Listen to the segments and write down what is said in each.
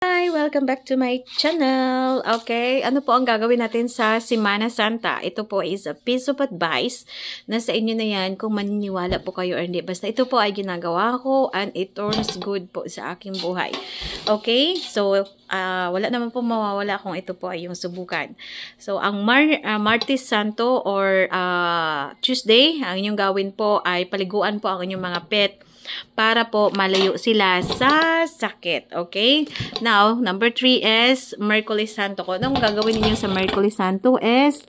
Hi! Welcome back to my channel. Okay, ano po ang gagawin natin sa Semana Santa? Ito po is a piece of advice na sa inyo na yan kung maniniwala po kayo or hindi. Basta ito po ay ginagawa ko and it turns good po sa aking buhay. Okay, so wala naman po mawawala kung ito po ay yung subukan. So, ang Martes Santo or Tuesday, ang inyong gawin po ay paliguan po ang inyong mga pet para po malayo sila sa sakit. Okay? Now, number 3 is Merkulis Santo ko. Anong gagawin niyo sa Merkulis Santo is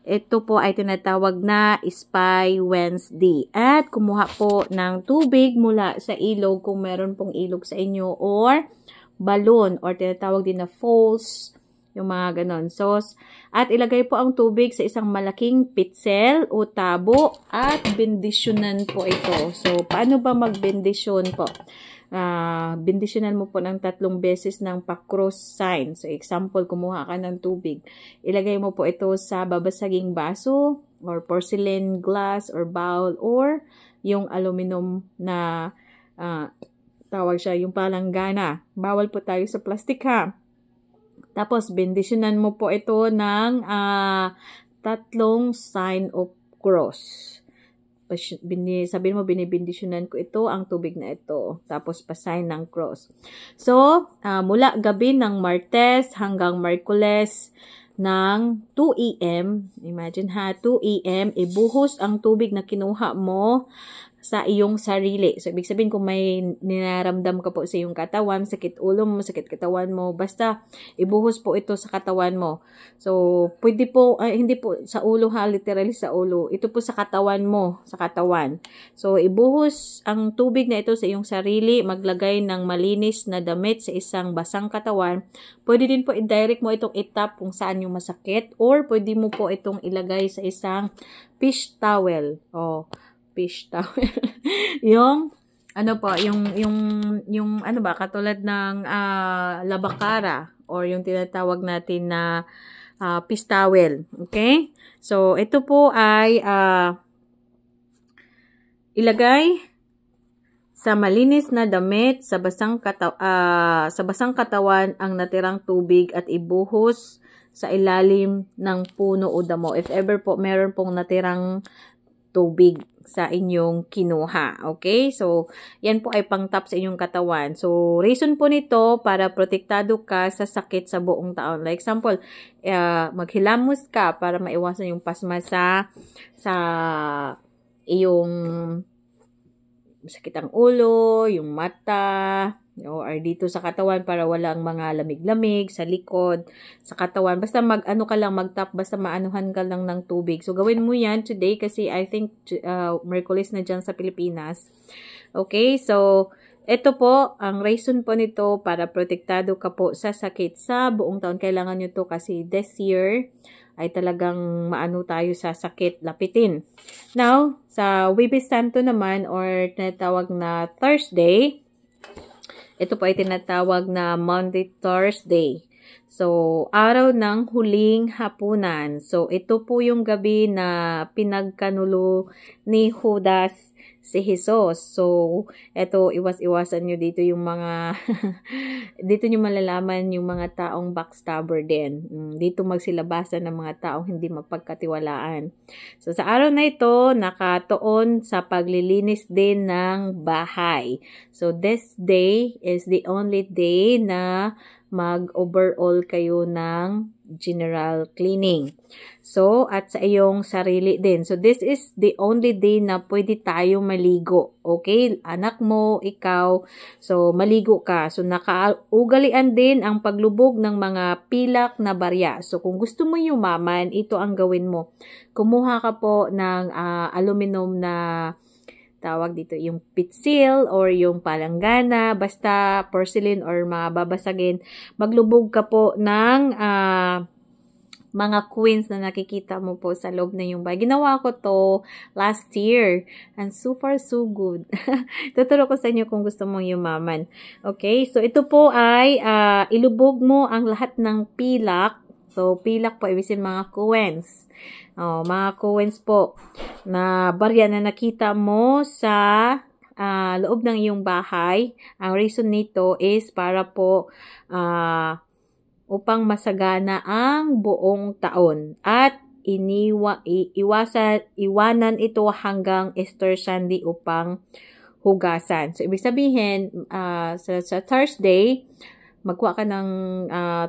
ito po ay tinatawag na Spy Wednesday. At kumuha po ng tubig mula sa ilog kung meron pong ilog sa inyo or balloon or tinatawag din na falls. Yung mga ganon. So, at ilagay po ang tubig sa isang malaking pitsel o tabo at bendisyonan po ito. So, paano ba magbendisyon po? Bendisyonan mo po ng 3 beses ng pa-cross sign. So, example, kumuha ka ng tubig. Ilagay mo po ito sa babasaging baso or porcelain glass or bowl or yung aluminum na tawag siya, yung palanggana. Bawal po tayo sa plastic ha. Tapos, bendisyonan mo po ito ng 3 sign of cross. Sabihin mo, binibendisyonan ko ito, ang tubig na ito. Tapos, pa-sign ng cross. So, mula gabi ng Martes hanggang Merkules ng 2 AM, imagine ha, 2 AM, ibuhos ang tubig na kinuha mo sa iyong sarili. So, ibig sabihin kung may ninaramdam ka po sa iyong katawan, sakit ulo mo, sakit katawan mo, basta ibuhos po ito sa katawan mo. So, pwede po, hindi po sa ulo ha, literally sa ulo. Ito po sa katawan mo, sa katawan. So, ibuhos ang tubig na ito sa iyong sarili, maglagay ng malinis na damit sa isang basang katawan. Pwede din po i-direct mo itong itap kung saan yung masakit or pwede mo po itong ilagay sa isang fish towel. Fish towel. yung ano po, yung ano ba katulad ng labakara or yung tinatawag natin na fish towel. Okay? So ito po ay ilagay sa malinis na damit sa basang katawan ang natirang tubig at ibuhos sa ilalim ng puno o damo. If ever po meron pong natirang tubig sa inyong kinuha. Okay? So, yan po ay pang-top sa inyong katawan. So, reason po nito para protektado ka sa sakit sa buong taon. Like example, maghilamos ka para maiwasan yung pasma sa iyong sakit ang ulo, yung mata, or dito sa katawan para walang mga lamig-lamig sa likod, sa katawan. Basta mag-ano ka lang, mag-tap, basta maanuhan ka lang ng tubig. So, gawin mo yan today kasi I think Merkulis na dyan sa Pilipinas. Okay, so ito po, ang reason po nito para protektado ka po sa sakit sa buong taon. Kailangan nyo to kasi this year ay talagang maano tayo sa sakit lapitin. Now, sa Huwebes Santo naman or tinatawag na Thursday, ito po ay tinatawag na Monday, Thursday. So, araw ng huling hapunan. So, ito po yung gabi na pinagkanulo ni Judas si Jesus. So, ito, iwas-iwasan nyo dito yung mga, dito nyo malalaman yung mga taong backstabber din. Dito magsilabasan ng mga taong hindi mapagkatiwalaan. So, sa araw na ito, nakatuon sa paglilinis din ng bahay. So, this day is the only day na mag-overall kayo ng general cleaning. So, at sa iyong sarili din. So, this is the only day na pwede tayo maligo. Okay? Anak mo, ikaw. So, maligo ka. So, nakaugalian din ang paglubog ng mga pilak na barya. So, kung gusto mo yumaman, ito ang gawin mo. Kumuha ka po ng aluminum na tawag dito yung pitsil or yung palanggana, basta porcelain or mababasagin. Maglubog ka po ng mga coins na nakikita mo po sa loob na yung bahay. Ginawa ko to last year and so far so good. Tuturo ko sa inyo kung gusto mong yumaman. Okay, so ito po ay ilubog mo ang lahat ng pilak. So, pilak po, ibisin mga coins. Mga coins po na barya na nakita mo sa loob ng iyong bahay. Ang reason nito is para po upang masagana ang buong taon at iwanan ito hanggang Easter Sunday upang hugasan. So, ibig sabihin, sa Thursday, magkuha ka ng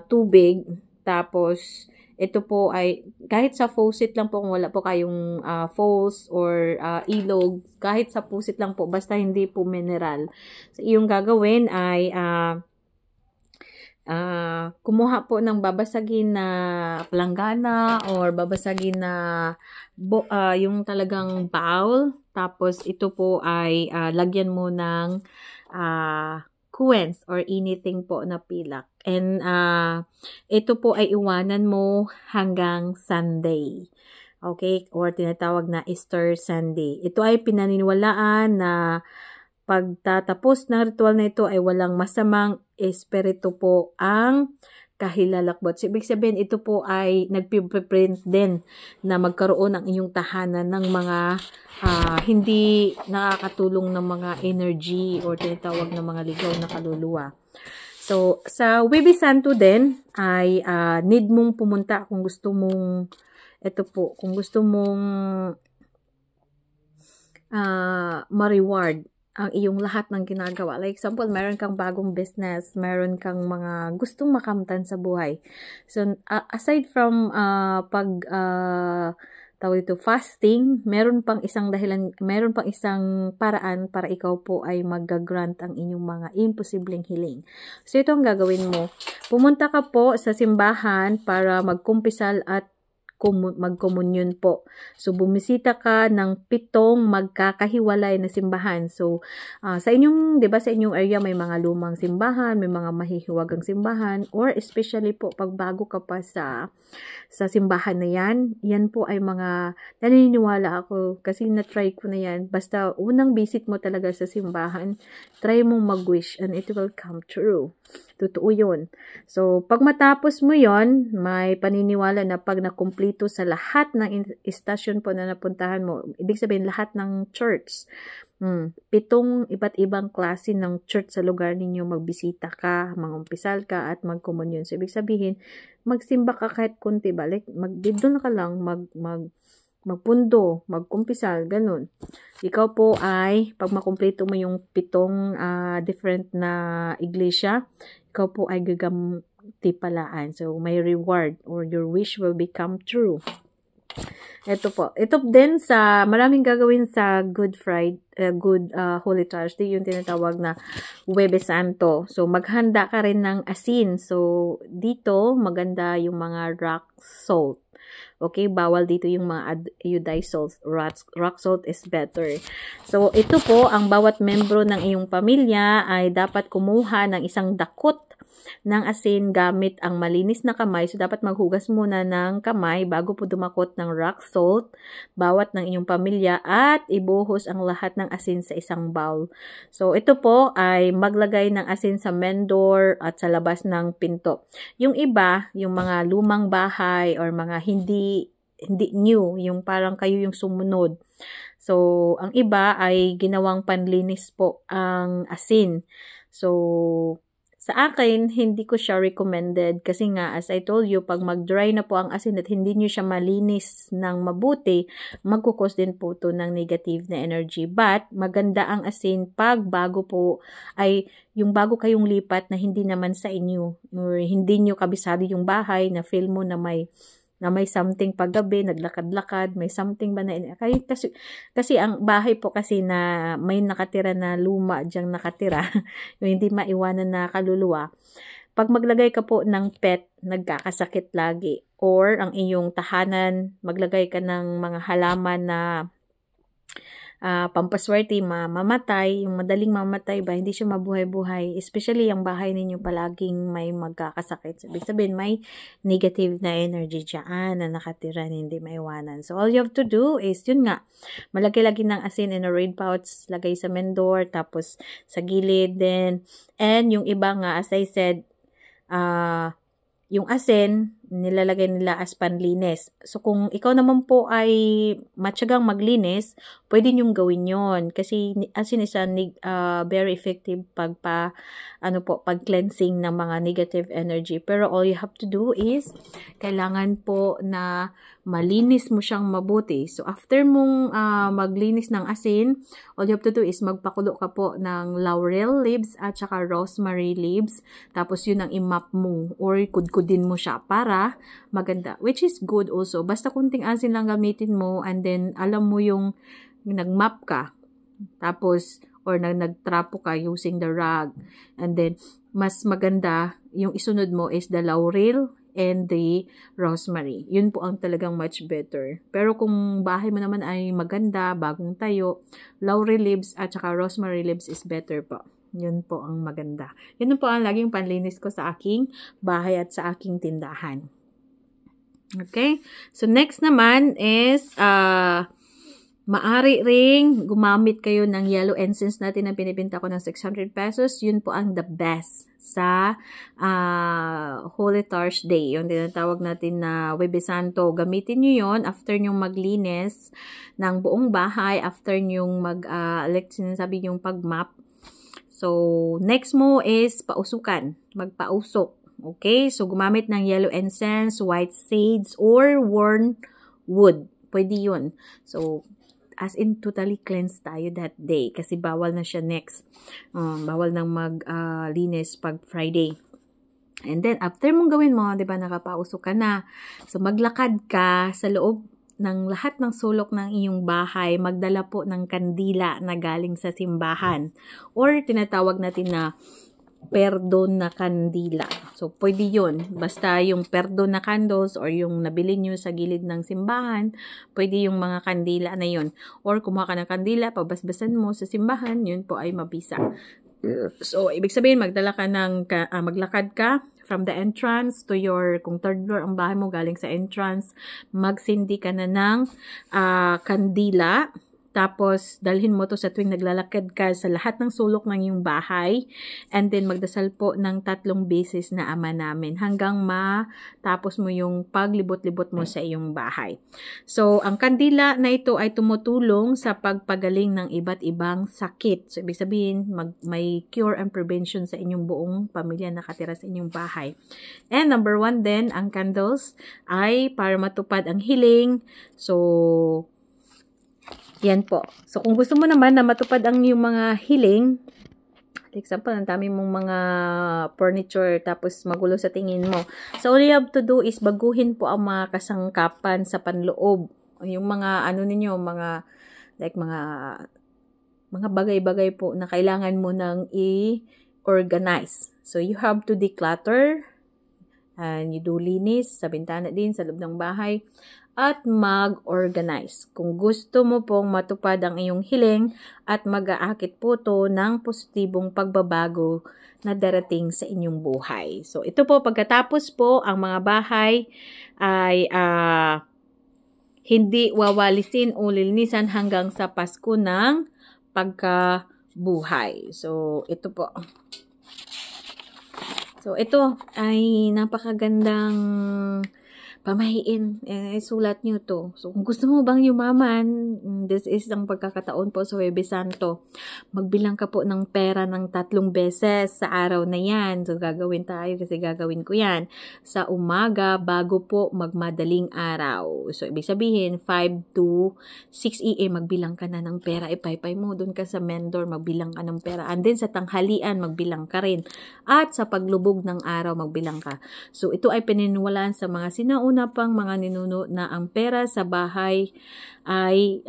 tubig, tapos ito po ay, kahit sa faucet lang po, kung wala po kayong falls or ilog, kahit sa faucet lang po, basta hindi po mineral. So, yung gagawin ay, kumuha po ng babasagin na planggana or babasagin na yung talagang bowl. Tapos, ito po ay lagyan mo ng coolant or anything po na pilak. And ito po ay iwanan mo hanggang Sunday. Okay? Or tinatawag na Easter Sunday. Ito ay pinaniniwalaan na pagtatapos ng ritual na ito ay walang masamang espiritu po ang kahilalakbot. So, ibig sabihin, ito po ay nagpiprint din na magkaroon ng inyong tahanan ng mga hindi nakakatulong ng mga energy or tinatawag ng mga ligaw na kaluluwa. So, sa Huwebes Santo din ay need mong pumunta kung gusto mong kung gusto mong ma-reward ang iyong lahat ng ginagawa. Like example, meron kang bagong business, meron kang mga gustong makamtan sa buhay. So, aside from tawag ito, fasting, meron pang isang paraan para ikaw po ay mag-grant ang inyong mga imposibleng hiling. So, ito ang gagawin mo. Pumunta ka po sa simbahan para magkumpisal at magkomunyon po. So, bumisita ka ng 7 magkakahiwalay na simbahan. So, sa inyong, 'di ba, sa inyong area may mga lumang simbahan, may mga mahihiwagang simbahan, or especially po pag bago ka pa sa simbahan na yan po ay mga naniniwala ako kasi na-try ko na yan. Basta unang visit mo talaga sa simbahan, try mong mag-wish and it will come true. Totoo yun. So, pag matapos mo yon, may paniniwala na pag nakumplito sa lahat ng istasyon po na napuntahan mo, ibig sabihin lahat ng church, 7 iba't ibang klase ng church sa lugar ninyo, magbisita ka, mangumpisal ka, at magkomunyon. So, ibig sabihin, magsimba ka kahit kunti, balik, doon ka lang, magpundo, magkumpisal, ganun. Ikaw po ay, pag makumpleto mo yung 7 different na iglesia, ikaw po ay gagamtipalaan. So, may reward or your wish will become true. Ito po. Ito din maraming gagawin sa Good Friday, Holy Thursday, yung tinatawag na Huwebes Santo. So, maghanda ka rin ng asin. So, dito, maganda yung mga rock salt. Okay, bawal dito yung mga iodized salt. Rock salt is better. So, ito po, ang bawat membro ng iyong pamilya ay dapat kumuha ng isang dakot ng asin gamit ang malinis na kamay. So, dapat maghugas muna ng kamay bago po dumakot ng rock salt, bawat ng inyong pamilya, at ibuhos ang lahat ng asin sa isang bowl. So, ito po ay maglagay ng asin sa main door at sa labas ng pinto. Yung iba, yung mga lumang bahay or mga hindi new, yung parang kayo yung sumunod. So, ang iba ay ginawang panlinis po ang asin. So, sa akin, hindi ko siya recommended kasi nga, as I told you, pag mag-dry na po ang asin at hindi nyo siya malinis ng mabuti, magkukos din po ito ng negative na energy. But, maganda ang asin pag bago po ay yung bago kayong lipat na hindi naman sa inyo or hindi nyo kabisado yung bahay na feel mo na may something paggabi, naglakad-lakad, may something ba na kasi ang bahay po kasi na may nakatira na luma diyang nakatira, yung hindi maiwanan na kaluluwa. Pag maglagay ka po ng pet, nagkakasakit lagi. Or ang iyong tahanan, maglagay ka ng mga halaman na pampaswerte, mamatay, yung madaling mamatay ba, hindi siya mabuhay-buhay, especially yung bahay ninyo palaging may magkakasakit. Sabi sabihin, may negative na energy dyan na nakatira na hindi maiwanan. So, all you have to do is, yun nga, malagay-lagi ng asin in a red pouch, lagay sa main door, tapos sa gilid din. And yung iba nga, as I said, yung asin, nilalagay nila as panlinis. So, kung ikaw naman po ay matyagang maglinis, pwede nyong gawin yon. Kasi, as in, very effective pag cleansing ng mga negative energy. Pero, all you have to do is, kailangan po na malinis mo siyang mabuti. So, after mong maglinis ng asin, all you have to do is magpakulo ka po ng laurel leaves at saka rosemary leaves. Tapos, yun ang imap mo or kudkudin mo siya para maganda. Which is good also. Basta kunting asin lang gamitin mo and then alam mo yung nagmap ka. Tapos, or nagtrapo ka using the rag. And then, mas maganda, yung isunod mo is the laurel and the rosemary. Yun po ang talagang much better. Pero kung bahay mo naman ay maganda, bagong tayo, laurel leaves at saka rosemary leaves is better po. Yun po ang maganda. Yun po ang laging panlinis ko sa aking bahay at sa aking tindahan. Okay? So, next naman is, maari ring gumamit kayo ng yellow incense natin na pinibenta ko ng 600 pesos. Yun po ang the best sa Holy Thursday. Yung tinatawag natin na Huwebes Santo. Gamitin nyo yun after nyong maglinis ng buong bahay, after nyong sinasabi yung pag-map. So, next mo is pausukan. Magpausok. Okay? So, gumamit ng yellow incense, white sage, or worn wood. Pwede yun. So, as in totally cleanse tayo that day kasi bawal na siya next. Bawal nang maglinis pag Friday. And then, after mong gawin mo, di ba, nakapausok ka na. So, maglakad ka sa loob ng lahat ng sulok ng iyong bahay. Magdala po ng kandila na galing sa simbahan. Or, tinatawag natin na perdon na kandila. So, pwede yun. Basta yung perdon na candles or yung nabili nyo sa gilid ng simbahan, pwede yung mga kandila na yun. Or kumuha ka ng kandila, pabasbasan mo sa simbahan, yun po ay mabisa. So, ibig sabihin, maglakad ka from the entrance to kung third floor ang bahay mo, galing sa entrance, magsindi ka na ng kandila. Tapos, dalhin mo to sa tuwing naglalakad ka sa lahat ng sulok ng iyong bahay. And then, magdasal po ng 3 beses na Ama Namin hanggang matapos mo yung paglibot-libot mo sa iyong bahay. So, ang kandila na ito ay tumutulong sa pagpagaling ng iba't ibang sakit. So, ibig sabihin, may cure and prevention sa inyong buong pamilya nakatira sa inyong bahay. And number 1 din, ang candles ay para matupad ang hiling. So, yan po. So, kung gusto mo naman na matupad ang iyong mga hiling, example, ang dami mong mga furniture tapos magulo sa tingin mo. So, all you have to do is baguhin po ang mga kasangkapan sa panloob. Yung mga, mga bagay-bagay po na kailangan mo nang i-organize. So, you have to declutter and you do linis sa bintana din, sa loob ng bahay. At mag-organize. Kung gusto mo pong matupad ang iyong hiling at mag-aakit po to ng positibong pagbabago na darating sa inyong buhay. So, ito po, pagkatapos po, ang mga bahay ay hindi wawalisin o lilinisan hanggang sa Pasko ng pagkabuhay. So, ito po. So, ito ay napakagandang pamahiin, sulat nyo to. So, kung gusto mo bang yumaman, this is ang pagkakataon po sa Huwebes Santo. Magbilang ka po ng pera ng 3 beses sa araw na yan. So, gagawin tayo kasi gagawin ko yan. Sa umaga, bago po magmadaling araw. So, ibig sabihin, 5 to 6 a.m. magbilang ka na ng pera. Ipaypay mo, doon ka sa vendor, magbilang ka ng pera. And then, sa tanghalian, magbilang ka rin. At sa paglubog ng araw, magbilang ka. So, ito ay pininiwalaan sa mga sinauna pang mga ninuno na ang pera sa bahay ay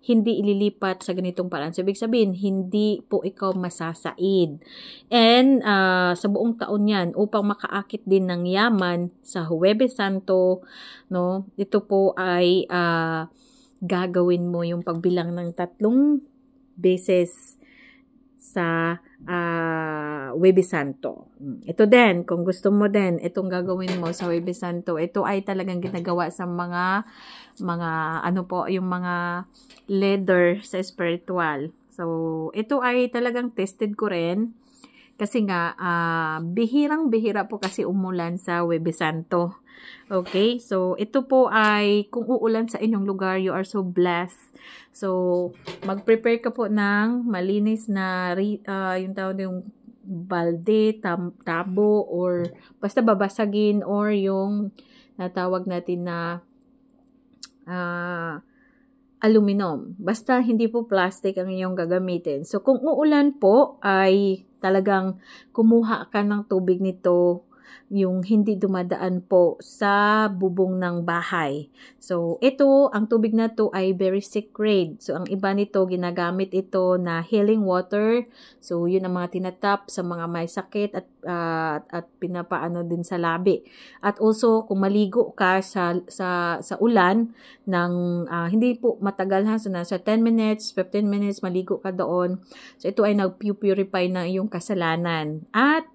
hindi ililipat sa ganitong paraan. So, ibig sabihin, hindi po ikaw masasaid. And sa buong taon yan, upang makaakit din ng yaman sa Huwebes Santo, no, ito po ay gagawin mo yung pagbilang ng 3 beses sa Huwebes Santo. Ito din, kung gusto mo din, itong gagawin mo sa Huwebes Santo, ito ay talagang ginagawa sa mga yung mga leader sa spiritual. So, ito ay talagang tested ko rin. Kasi nga, bihirang-bihira po kasi umulan sa Huwebes Santo. Okay? So, ito po ay, kung uulan sa inyong lugar, you are so blessed. So, mag-prepare ka po ng malinis na, yung tawag yung balde, tabo, or basta babasagin, or yung natawag natin na aluminum. Basta hindi po plastic ang inyong gagamitin. So, kung uulan po, ay talagang kumuha ka ng tubig nito, yung hindi dumadaan po sa bubong ng bahay. So, ito, ang tubig na to ay very sacred. So, ang iba nito, ginagamit ito na healing water. So, yun ang mga tinatap sa mga may sakit at pinapaano din sa labi. At also, kung maligo ka sa ulan, hindi po matagal ha, so nasa 10 minutes, 15 minutes, maligo ka doon. So, ito ay nag-purify na iyong kasalanan. At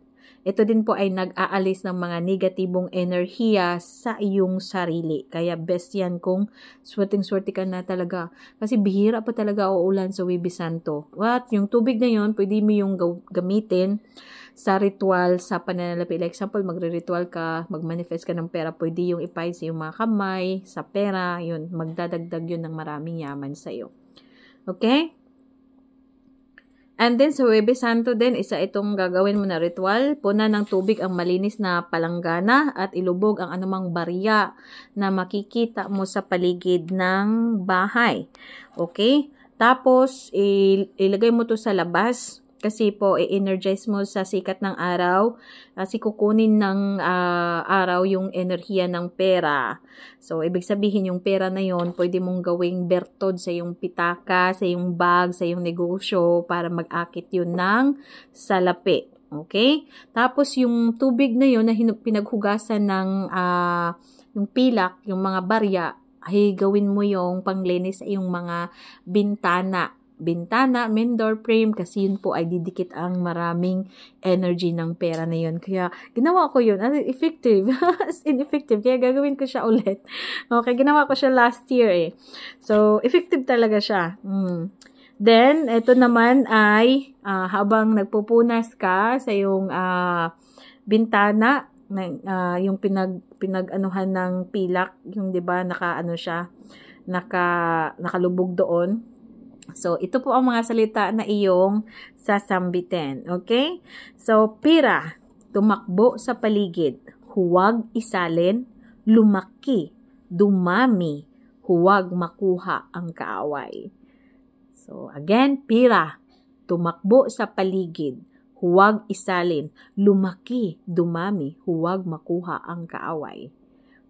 ito din po ay nag-aalis ng mga negatibong enerhiya sa iyong sarili. Kaya best yan kung swerteng-swerte ka na talaga. Kasi bihira pa talaga uulan sa Huwebes Santo. At yung tubig na yun, pwede mo yung gamitin sa ritual, sa pananalapi. Like example, magre-ritual ka, mag-manifest ka ng pera, pwede yung ipay sa iyong mga kamay, sa pera, yun, magdadagdag yun ng maraming yaman sa iyo. Okay? And then, sa Huwebes Santo din, isa itong gagawin mo na ritual. Puna ng tubig ang malinis na palanggana at ilubog ang anumang barya na makikita mo sa paligid ng bahay. Okay? Tapos, ilagay mo to sa labas. Kasi po, i-energize mo sa sikat ng araw. Kasi kukunin ng araw yung enerhiya ng pera. So, ibig sabihin yung pera na yon pwede mong gawing bertod sa yung pitaka, sa yung bag, sa yung negosyo para mag-akit yun ng salapi. Okay? Tapos, yung tubig na yun na pinaghugasan ng yung pilak, yung mga barya, ay gawin mo yung panglinis sa yung mga bintana, main door frame, kasi yun po ay didikit ang maraming energy ng pera na yun. Kaya, ginawa ko yun. Effective. As in effective. Kaya gagawin ko siya ulit. Okay, ginawa ko siya last year eh. So, effective talaga siya. Then, ito naman ay, habang nagpupunas ka sa yung bintana, yung pinag-anuhan ng pilak, yung 'di ba nakaano siya, nakalubog doon. So, ito po ang mga salita na iyong sasambitin. Okay? So, pira, tumakbo sa paligid, huwag isalin, lumaki, dumami, huwag makuha ang kaaway. So, again, pira, tumakbo sa paligid, huwag isalin, lumaki, dumami, huwag makuha ang kaaway.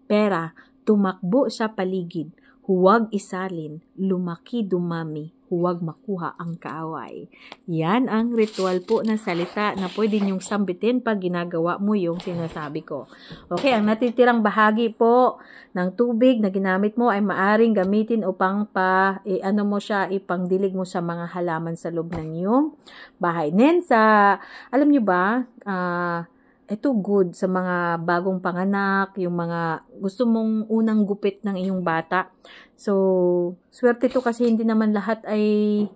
Pera, tumakbo sa paligid, huwag isalin, lumaki, dumami, huwag makuha ang kaaway. Yan ang ritual po na salita na pwede niyong sambitin pag ginagawa mo yung sinasabi ko. Okay, ang natitirang bahagi po ng tubig na ginamit mo ay maaring gamitin upang ipangdilig mo sa mga halaman sa loob ng iyong bahay. Then alam niyo ba, ito good sa mga bagong panganak, yung mga gusto mong unang gupit ng iyong bata. So, swerte to kasi hindi naman lahat ay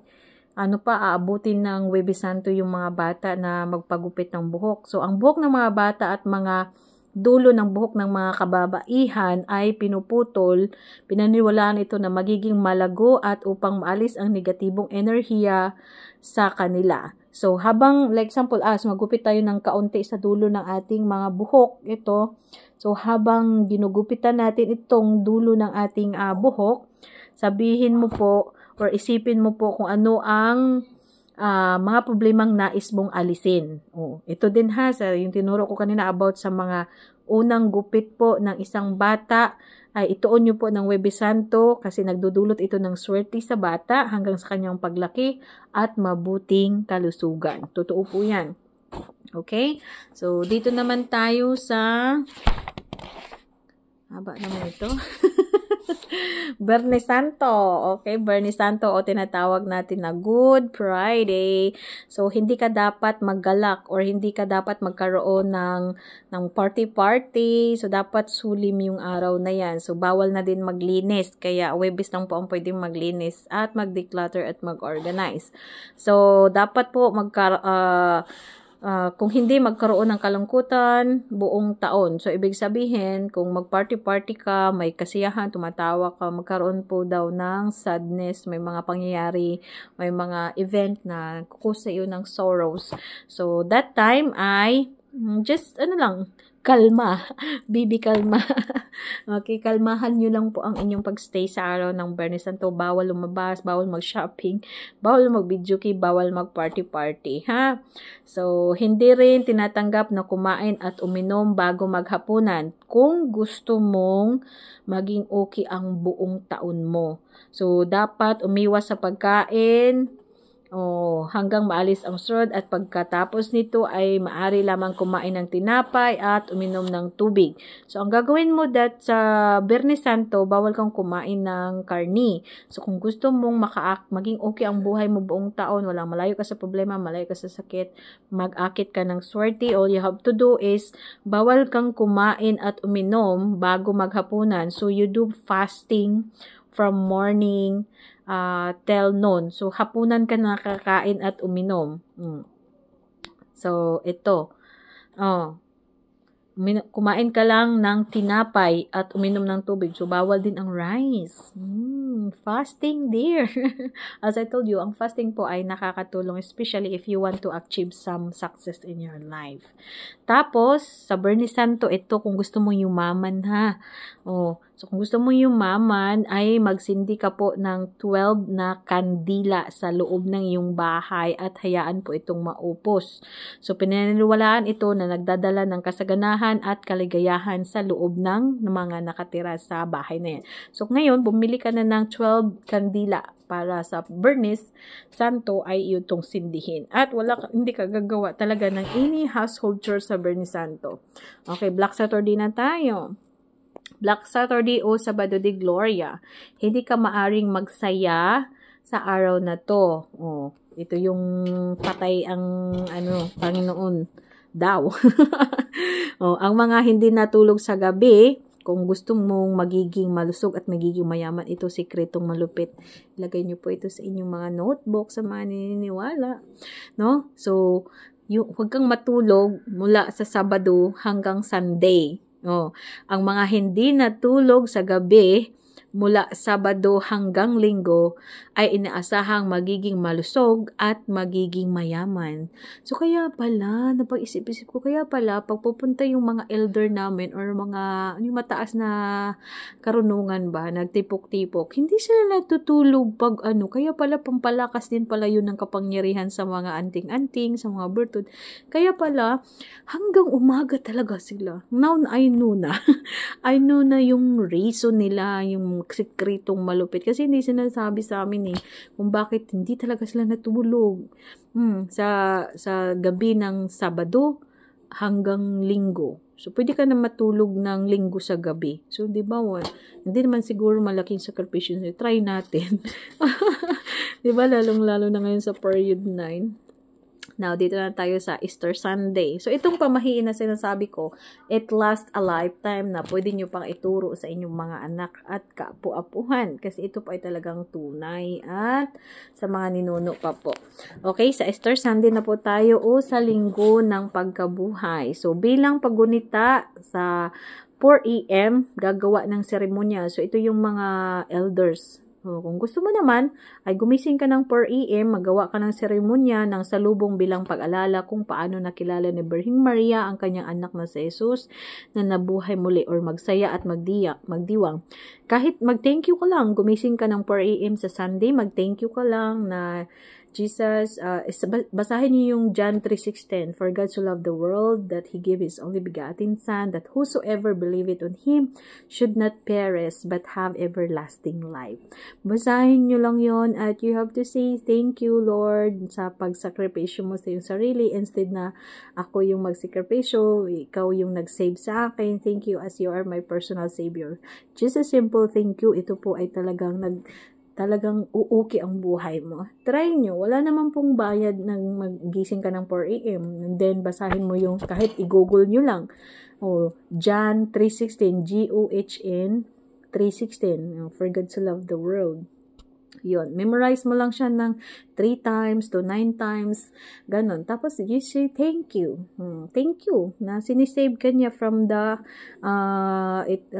aabutin ng Huwebes Santo yung mga bata na magpagupit ng buhok. So, ang buhok ng mga bata at mga dulo ng buhok ng mga kababaihan ay pinuputol, pinaniwalaan ito na magiging malago at upang maalis ang negatibong enerhiya sa kanila. So, habang, like example, magupit tayo ng kaunti sa dulo ng ating mga buhok, ito. So, habang ginugupitan natin itong dulo ng ating buhok, sabihin mo po, or isipin mo po kung ano ang mga problemang nais mong alisin. Ito din yung tinuro ko kanina about sa mga unang gupit po ng isang bata, ay ituon nyo po ng Huwebes Santo kasi nagdudulot ito ng swerte sa bata hanggang sa kanyang paglaki at mabuting kalusugan. Totoo po yan. Okay? So, dito naman tayo sa haba naman ito. Biyernes Santo. Okay, Biyernes Santo o tinatawag natin na Good Friday. So, hindi ka dapat maggalak or hindi ka dapat magkaroon ng party-party. So, dapat sulim yung araw na yan. So, bawal na din maglinis. Kaya, Huwebes lang po ang pwedeng maglinis at mag-declutter at mag-organize. So, dapat po kung hindi magkaroon ng kalungkutan buong taon. So, ibig sabihin, kung mag-party-party ka, may kasiyahan, tumatawa ka, magkaroon po daw ng sadness, may mga pangyayari, may mga event na kukusa iyo ng sorrows. So, that time ay just, kalma. Bibi, kalma. Okay, kalmahan nyo lang po ang inyong pagstay sa araw ng Biyernes Santo. Bawal lumabas, bawal mag-shopping, bawal mag-video key, bawal mag-party-party, ha? So, hindi rin tinatanggap na kumain at uminom bago maghapunan kung gusto mong maging okay ang buong taon mo. So, dapat umiwas sa pagkain, hanggang maalis ang surod at pagkatapos nito ay maaari lamang kumain ng tinapay at uminom ng tubig. So, ang gagawin mo sa Biyernes Santo, bawal kang kumain ng karni. So, kung gusto mong maging okay ang buhay mo buong taon, malayo ka sa problema, malayo ka sa sakit, mag-akit ka ng swerte, all you have to do is, bawal kang kumain at uminom bago maghapunan. So, you do fasting from morning till noon. So, hapunan ka nakakain at uminom. So, ito. Kumain ka lang ng tinapay at uminom ng tubig. So, bawal din ang rice. Fasting, dear. As I told you, ang fasting po ay nakakatulong, especially if you want to achieve some success in your life. Tapos, sa Biyernes Santo, ito kung gusto mong yumaman, ha. So, kung gusto mong yumaman, ay magsindi ka po ng 12 na kandila sa loob ng iyong bahay at hayaan po itong maupos. So, pinaniniwalaan ito na nagdadala ng kasaganahan at kaligayahan sa loob ng mga nakatira sa bahay na yan. So, ngayon, bumili ka na ng 12 kandila para sa Biyernes Santo ay itong sindihin. At hindi ka gagawa talaga ng any household chores sa Biyernes Santo. Okay, Black Saturday na tayo. Black Saturday o Sabado de Gloria. Hindi ka maaring magsaya sa araw na to. Ito yung patay ang Panginoon daw. Ang mga hindi natulog sa gabi, kung gusto mong magiging malusog at magiging mayaman, ito sikretong malupit. Ilagay niyo po ito sa inyong mga notebook sa mga naniniwala. No? So, huwag kang matulog mula sa Sabado hanggang Sunday. Ang mga hindi natulog sa gabi mula Sabado hanggang Linggo ay inaasahang magiging malusog at magiging mayaman. So, kaya pala, napag-isip-isip ko, pag pupunta yung mga elder namin or mga mataas na karunungan ba, nagtipok-tipok, hindi sila natutulog pag kaya pala pampalakas din pala yun ng kapangyarihan sa mga anting-anting, sa mga bertud. Kaya pala, hanggang umaga talaga sila. Now, I know na. I know na yung reason nila, yung sikretong malupit. Kasi hindi sinasabi sa amin kung bakit hindi talaga sila natulog sa gabi ng Sabado hanggang Linggo. So, pwede ka na matulog ng Linggo sa gabi. So, di ba, hindi naman siguro malaking sakripisyo. Try natin. Di ba, lalong-lalo na ngayon sa period 9. Now, dito na tayo sa Easter Sunday. So, itong pamahiin na sinasabi ko, it lasts a lifetime na pwede nyo pang ituro sa inyong mga anak at kaapu-apuhan. Kasi ito pa ay talagang tunay at sa mga ninuno pa po. Okay, sa Easter Sunday na po tayo sa linggo ng pagkabuhay. So, bilang paggunita sa 4 a.m., gagawa ng seremonya. So, ito yung mga elders. Kung gusto mo naman, ay gumising ka ng 4 a.m., magawa ka ng seremonya ng salubong bilang pag-alala kung paano nakilala ni Birheng Maria ang kanyang anak na si Jesus na nabuhay muli or magsaya at magdiwang. Kahit mag-thank you ka lang, gumising ka ng 4 a.m. sa Sunday, mag-thank you ka lang na Jesus, basahin niyo yung John 3:16. For God so loved the world that He gave His only begotten Son, that whosoever believeth on Him should not perish but have everlasting life. Basahin niyo lang yon at you have to say, thank you Lord sa pagsakripisyo mo sa iyong sarili instead na ako yung magsakripisyo, ikaw yung nag-save sa akin. Thank you as you are my personal Savior. Just a simple thank you. Ito po ay talagang uuki ang buhay mo. Try nyo. Wala naman pong bayad ng magising ka ng 4 a.m. And then, basahin mo yung, kahit i-google nyo lang. John 3:16. John 3:16. For God so loved the world. Yun, memorize mo lang siya ng 3 times to 9 times, ganun. Tapos, you say thank you. Thank you na sinisave ka niya from the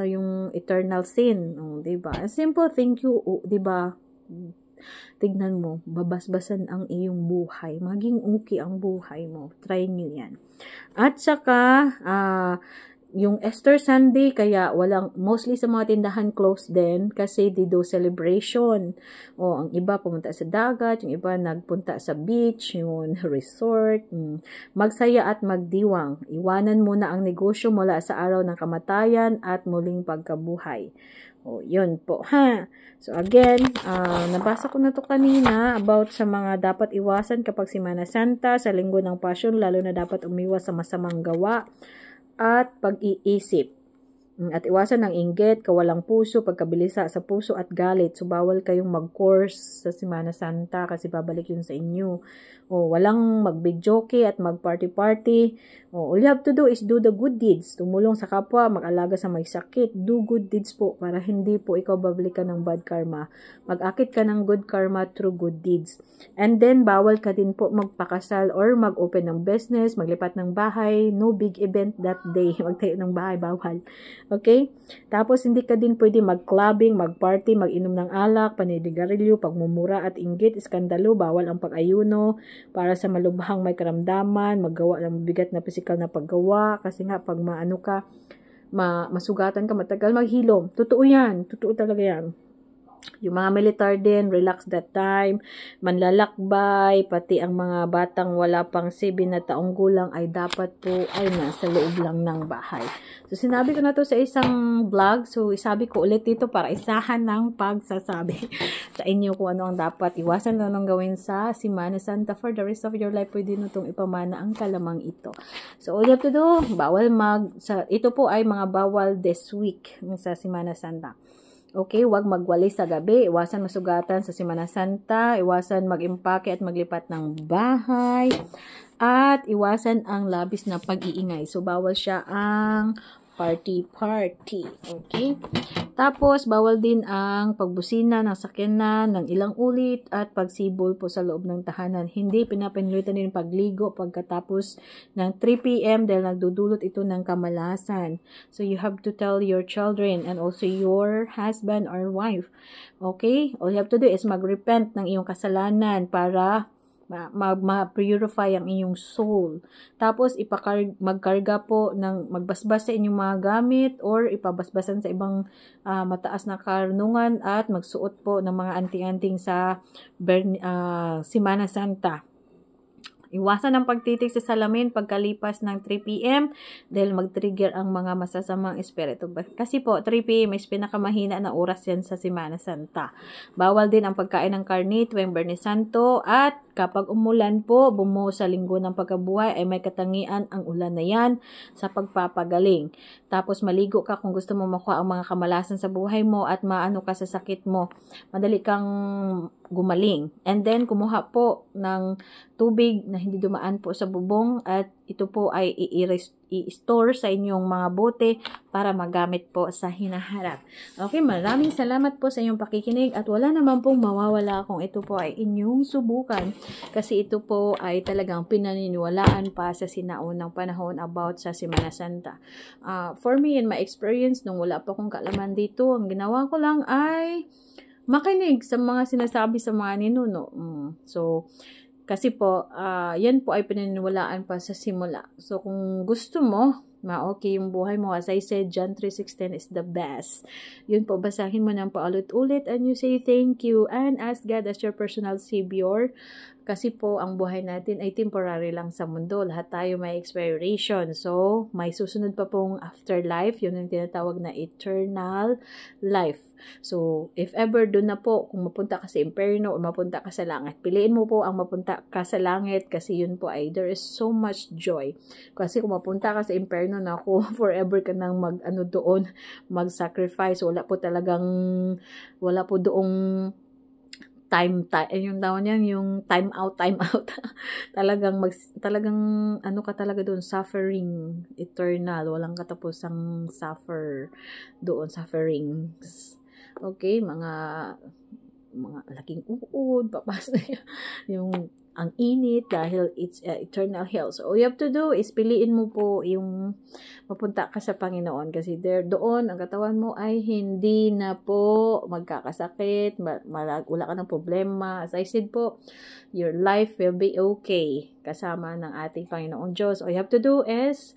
yung eternal sin. Diba? Simple thank you, diba? Tignan mo, babasbasan ang iyong buhay. Maging okay ang buhay mo. Try nyo yan. At saka, yung Easter Sunday, kaya mostly sa mga tindahan closed din kasi they do celebration. Ang iba pumunta sa dagat, yung iba nagpunta sa beach, yung resort. Magsaya at magdiwang. Iwanan muna ang negosyo mula sa araw ng kamatayan at muling pagkabuhay. Yun po, ha? So, again, nabasa ko na to kanina about sa mga dapat iwasan kapag Semana Santa, sa linggo ng Pasyon, lalo na dapat umiwas sa masamang gawa at pag-iisip. At iwasan ng inggit, kawalang puso, pagkabilisa sa puso at galit. So, bawal kayong mag-course sa Semana Santa kasi babalik yun sa inyo. Walang mag-big-joke at mag-party-party. All you have to do is do the good deeds. Tumulong sa kapwa, mag-alaga sa may sakit. Do good deeds po para hindi po ikaw babalikan ng bad karma. Mag-akit ka ng good karma through good deeds. And then, bawal ka din po magpakasal or mag-open ng business, maglipat ng bahay. No big event that day. Magtayo ng bahay, bawal. Okay? Tapos, hindi ka din pwede mag-clubbing, mag-party, mag-inom ng alak, paninigarilyo, pagmumura at inggit, iskandalo, bawal ang pag-ayuno para sa malubhang may karamdaman, maggawa ng bigat na physical na paggawa, kasi nga, pag masugatan ka, matagal maghilom. Totoo yan. Totoo talaga yan. Yung mga militar din, relax that time, manlalakbay, pati ang mga batang wala pang 7 na taong gulang ay dapat po ay nasa loob lang ng bahay. So, sinabi ko na to sa isang vlog, so isabi ko ulit dito para isahan ng pagsasabi sa inyo kung ano ang dapat iwasan na nang gawin sa Semana Santa for the rest of your life. Pwede nyo itong ipamana ang kalamang ito. So, all you have to do, ito po ay mga bawal this week sa Semana Santa. Okay, huwag magwalis sa gabi, iwasan masugatan sa Semana Santa, iwasan mag-impake at maglipat ng bahay, at iwasan ang labis na pag-iingay. So, bawal siya ang party. Okay? Tapos, bawal din ang pagbusina ng sakyanan ng ilang ulit at pagsibol po sa loob ng tahanan. Hindi pinapinulutan din pagligo pagkatapos ng 3 p.m. dahil nagdudulot ito ng kamalasan. So, you have to tell your children and also your husband or wife. Okay? All you have to do is mag-repent ng iyong kasalanan para ma-purify ang inyong soul. Tapos, magkarga po magbasbas sa inyong mga gamit or ipabasbasan sa ibang mataas na karunungan at magsuot po ng mga anting-anting sa Semana Santa. Iwasan ang pagtitig sa salamin pagkalipas ng 3 p.m. dahil mag-trigger ang mga masasamang espiritu. Kasi po, 3 p.m. is pinakamahina na oras yan sa Semana Santa. Bawal din ang pagkain ng karne tuwing Biyernes Santo at kapag umulan po, bumuo sa linggo ng pagkabuhay ay may katangian ang ulan na yan sa pagpapagaling. Tapos maligo ka kung gusto mo makuha ang mga kamalasan sa buhay mo at maano ka sa sakit mo. Madali kang gumaling. And then, kumuha po ng tubig na hindi dumaan po sa bubong at ito po ay i-store sa inyong mga bote para magamit po sa hinaharap. Okay, maraming salamat po sa inyong pakikinig at wala naman pong mawawala kung ito po ay inyong subukan kasi ito po ay talagang pinaniniwalaan pa sa sinaunang panahon about sa Semana Santa. For me, in my experience, nung wala pa akong kaalaman dito, ang ginawa ko lang ay makinig sa mga sinasabi sa mga ninuno. So, kasi po, yan po ay pinaniniwalaan pa sa simula. So, kung gusto mo, okay yung buhay mo. As I said, John 3:16 is the best. Yun po, basahin mo ng paulit-ulit and you say thank you and ask God as your personal Savior. Kasi po, ang buhay natin ay temporary lang sa mundo. Lahat tayo may expiration. So, may susunod pa pong afterlife. Yun ang tinatawag na eternal life. So, if ever doon na po, kung mapunta ka sa impyerno o mapunta ka sa langit, piliin mo po ang mapunta ka sa langit kasi yun po ay there is so much joy. Kasi kung mapunta ka sa impyerno na ako, forever ka nang doon, mag-sacrifice. Wala po doong yung daw niyan, yung time out. talagang ano ka talaga doon, suffering, eternal, walang katapusang sufferings. Okay, mga mga laking uod, papasok yung ang init dahil it's eternal hell. So, all you have to do is piliin mo po yung mapunta ka sa Panginoon kasi doon ang katawan mo ay hindi na po magkakasakit, wala ka ng problema. As I said po, your life will be okay kasama ng ating Panginoon Diyos. All you have to do is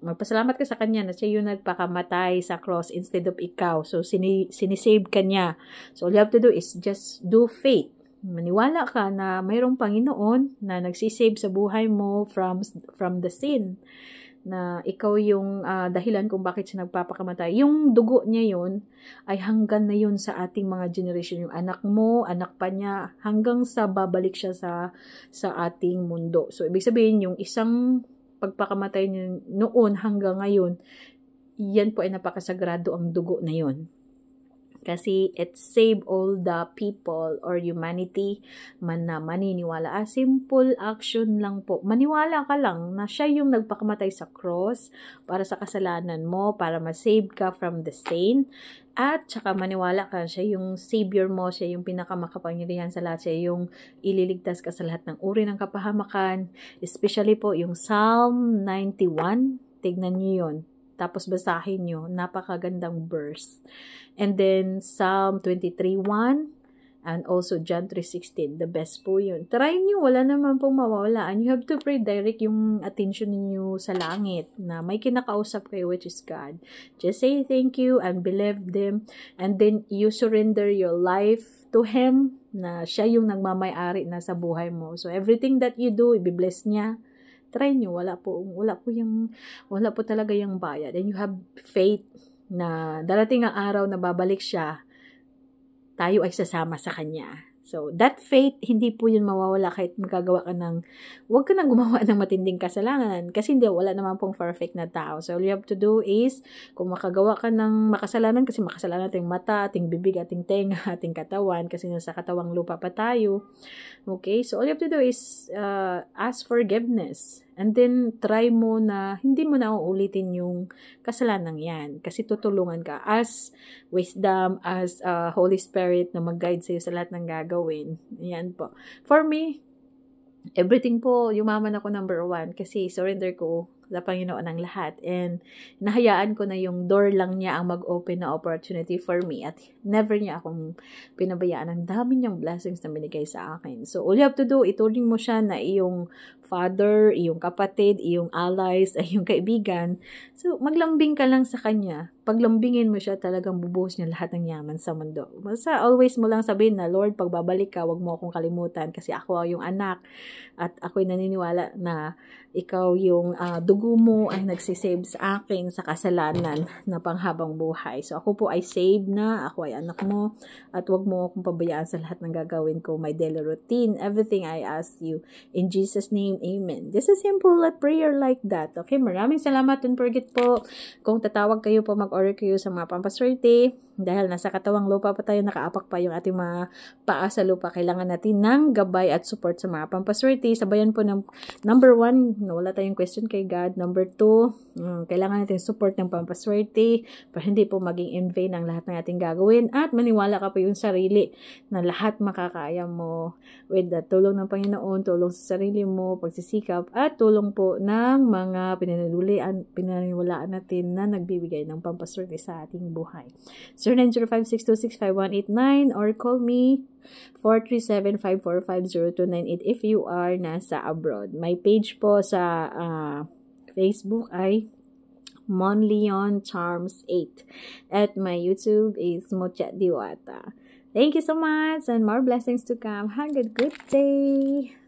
magpasalamat ka sa Kanya na siya yung nagpakamatay sa cross instead of ikaw. So, sinisave ka niya. So, all you have to do is just do faith. Maniwala ka na mayroong Panginoon na nagsisave sa buhay mo from the sin. Na ikaw yung dahilan kung bakit siya nagpapakamatay. Yung dugo niya yun ay hanggang na yun sa ating mga generation. Yung anak mo, anak pa niya, hanggang sa babalik siya sa ating mundo. So, ibig sabihin, yung isang pagpakamatay niya noon hanggang ngayon, yan po ay napakasagrado ang dugo na yun. Kasi it save all the people or humanity man na maniniwala. Simple action lang po. Maniwala ka lang na siya yung nagpakamatay sa cross para sa kasalanan mo, para ma-save ka from the sin. At saka maniwala ka, siya yung savior mo, siya yung pinakamakapangyarihan sa lahat, siya yung ililigtas ka sa lahat ng uri ng kapahamakan. Especially po yung Psalm 91. Tignan niyo yun. Tapos basahin nyo. Napakagandang verse. And then, Psalm 23:1 and also John 3:16. The best po yun. Try nyo. Wala naman pong mawawala. And you have to pray direct yung attention niyo sa langit na may kinakausap kayo, which is God. Just say thank you and believe them. And then, you surrender your life to Him na siya yung nagmamay-ari na sa buhay mo. So, everything that you do, ibibless niya. Try nyo. Wala po talaga yung bayad. And you have faith na darating ang araw na babalik siya, tayo ay sasama sa Kanya. So, that faith, hindi po yun mawawala kahit magagawa ka huwag ka nang gumawa ng matinding kasalanan kasi wala naman pong perfect na tao. So, all you have to do is, kung makagawa ka ng makasalanan, kasi makasalanan ating mata, ating bibig, ating tenga, ating katawan, kasi nasa katawang lupa pa tayo. Okay? So, all you have to do is ask forgiveness. And then, try mo na, hindi mo na uulitin yung kasalanan yan. Kasi tutulungan ka as wisdom, as Holy Spirit na mag-guide sa'yo sa lahat ng gagawin. Yan po. For me, everything po, yumaman ako number 1 kasi surrender ko sa Panginoon ang lahat. And nahayaan ko na yung door lang niya ang mag-open na opportunity for me. At never niya akong pinabayaan. Ang dami niyang blessings na binigay sa akin. So, all you have to do, ituring mo siya na iyong father, iyong kapatid, iyong allies, iyong kaibigan. So, maglambing ka lang sa Kanya. Paglambingin mo siya, talagang bubuhos niya lahat ng yaman sa mundo. Basta always mo lang sabihin na, Lord, pag babalik ka, wag mo akong kalimutan kasi ako yung anak at ako'y naniniwala na ikaw yung dugo mo ay nagsisave sa akin sa kasalanan na panghabang buhay. So, ako po ay saved na, ako ay anak mo, at wag mo akong pabayaan sa lahat ng gagawin ko, my daily routine, everything I ask you. In Jesus' name, Amen. Just a simple prayer like that. Okay, maraming salamat. Don't forget po, kung tatawag kayo po, mag-order kayo sa mga pampaswerte. Dahil nasa katawang lupa pa tayo, nakaapak pa yung ating mga paa sa lupa. Kailangan natin ng gabay at support sa mga pampaswerte. Sabayan po ng number 1, wala tayong question kay God. Number 2, kailangan natin support ng pampaswerte para hindi po maging in vain ang lahat ng ating gagawin. At maniwala ka po yung sarili na lahat makakaya mo with the tulong ng Panginoon, tulong sa sarili mo, pagsisikap, at tulong po ng mga pinaniwalaan natin na nagbibigay ng pampaswerte sa ating buhay. 0905-626-5189 or call me 437-545-0298 if you are nasa abroad. My page po sa Facebook ay Monleon Charms 8 at my YouTube is Mocha Diwata. Thank you so much and more blessings to come. Have a good day!